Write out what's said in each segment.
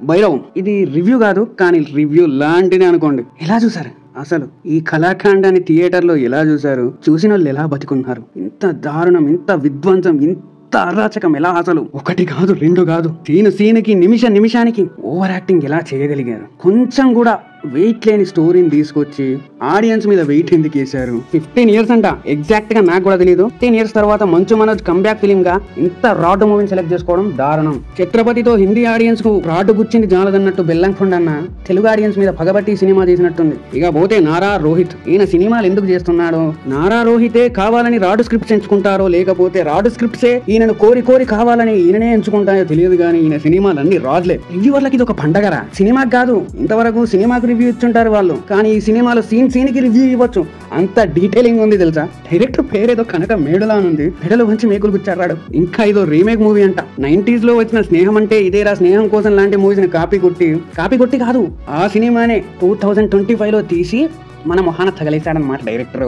భైరవం ఇది రివ్యూ కాదు, కానీ రివ్యూ లాంటిదే అనుకోండి. ఎలా చూసారు అసలు ఈ కళాఖండాన్ని థియేటర్లో? ఎలా చూసారు? చూసిన వాళ్ళు ఎలా బతికున్నారు? ఇంత దారుణం, ఇంత విధ్వంసం, ఇంత అరాచకం ఎలా? అసలు ఒకటి కాదు, రెండు కాదు, సీనుకి నిమిషానికి ఓవర్ యాక్టింగ్ ఎలా చేయగలిగారు? కొంచెం కూడా వెయిట్ లేని స్టోరీని తీసుకొచ్చి ఆడియన్స్ మీద వెయిట్ ఎందుకు వేశారు? 15 years అంట, ఎగ్జాక్ట్ గా నాకు కూడా తెలియదు. 10 years తర్వాత మంచు మనోజ్ కంబ్యాక్ ఫిలిం గా ఇంత రాడ్ మూవీని సెలెక్ట్ చేసుకోవడం దారుణం. ఛత్రపతితో హిందీ ఆడియన్స్ కు రాడ్ గుచ్చింది జాలదన్నట్టు బెల్లంకొండ అన్న తెలుగు ఆడియన్స్ మీద పగబట్టి సినిమా చేసినట్టుంది. ఇక పోతే నారా రోహిత్, ఈయన సినిమాలు ఎందుకు చేస్తున్నాడో? నారా రోహితే కావాలని రాడ్ స్క్రిప్ట్స్ ఎంచుకుంటారో, లేకపోతే రాడ్ స్క్రిప్ట్సే ఈయనను కోరి కావాలని ఈయననే ఎంచుకుంటాయో తెలియదు, కానీ ఈయన సినిమాలు అన్ని రాడ్లే. రివ్యూవర్లకి ఇది ఒక పండగరా? సినిమాకి కాదు, ఇంతవరకు సినిమాకు రివ్యూ ఇచ్చుంటారు వాళ్ళు, కానీ ఈ సినిమాలో సీన్ కి రివ్యూ ఇవ్వచ్చు, అంత డీటెయిలింగ్ ఉంది తెలుసా. డైరెక్టర్ పేరేదో కనక మేడులా ఉంది, మెడలో మంచి మేకులు గుచ్చాడు. ఇంకా ఇదో రీమేక్ మూవీ అంట. 90s లో వచ్చిన స్నేహం అంటే ఇదేరా, స్నేహం కోసం లాంటి మూవీస్ ని కాపీ కొట్టి కాదు, ఆ సినిమానే 2025 లో తీసి మన మొహాన తగలేశాడనమాట డైరెక్టర్.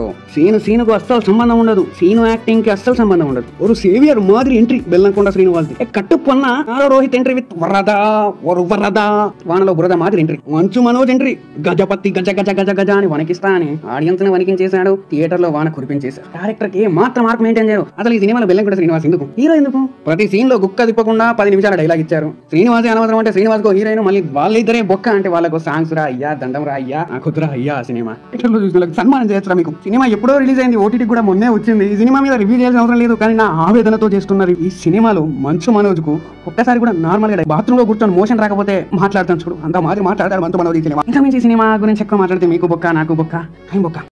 సీనుకు అస్సలు సంబంధం ఉండదు, సీను యాక్టింగ్ కి అస్సలు సంబంధం ఉండదు. ఒక సేవియర్ మాదిరి ఎంట్రీ బెల్లంకొండ శ్రీనివాస్ది. కట్టు పొన్న రోహిత్ ఎంట్రీ విత్ వరద వానలో బురద మాదిరి ఎంట్రీ. మంచు మనోజ్ ఎంట్రీ గజపతి గజ అని వణికిస్తా అని ఆడియన్స్ ని వణికించేశాడు, థియేటర్ లో వాన కురిపించేశాడు. డైరెక్టర్ కి మాత్రం మార్క్ మెయింటైన్ చేయరు. అసలు ఈ సినిమాలో బెల్లంకొండ శ్రీనివాస్ ఎందుకు హీరో? ఎందుకు ప్రతి సీన్ లో గుక్క తిప్పకుండా 10 నిమిషాల డైలాగ్ ఇచ్చారు? శ్రీనివాసే అనవసరం అంటే శ్రీనివాస్ కో హీరోయిన్, మళ్ళీ వాళ్ళిద్దరే బొక్క అంటే వాళ్ళకు సాంగ్స్ రా అయ్యా, దండం రా అయ్యా, కుదురా అయ్యా. సినిమా సన్మానం చేయొచ్చు మీకు. సినిమా ఎప్పుడో రిలీజ్ అయింది, ఓటీటీ కూడా మొన్నే వచ్చింది. ఈ సినిమా మీద రివ్యూ చేయాల్సిన అవసరం లేదు, కానీ నా ఆవేదనతో చేస్తున్నారు. ఈ సినిమాలో మంచు మనోజ్ కు ఒక్కసారి కూడా నార్మల్ గా బాత్రూమ్ లో కూర్చొని మోషన్ రాకపోతే మాట్లాడతాను చూడు, అంత మాదిరి మాట్లాడతాడు మంచు మనోజ్ ఈ సినిమా. ఇంకా మించి సినిమా గురించి ఎక్కువ మాట్లాడితే మీకు బొక్క, నాకు బొక్క, ఏం బొక్క.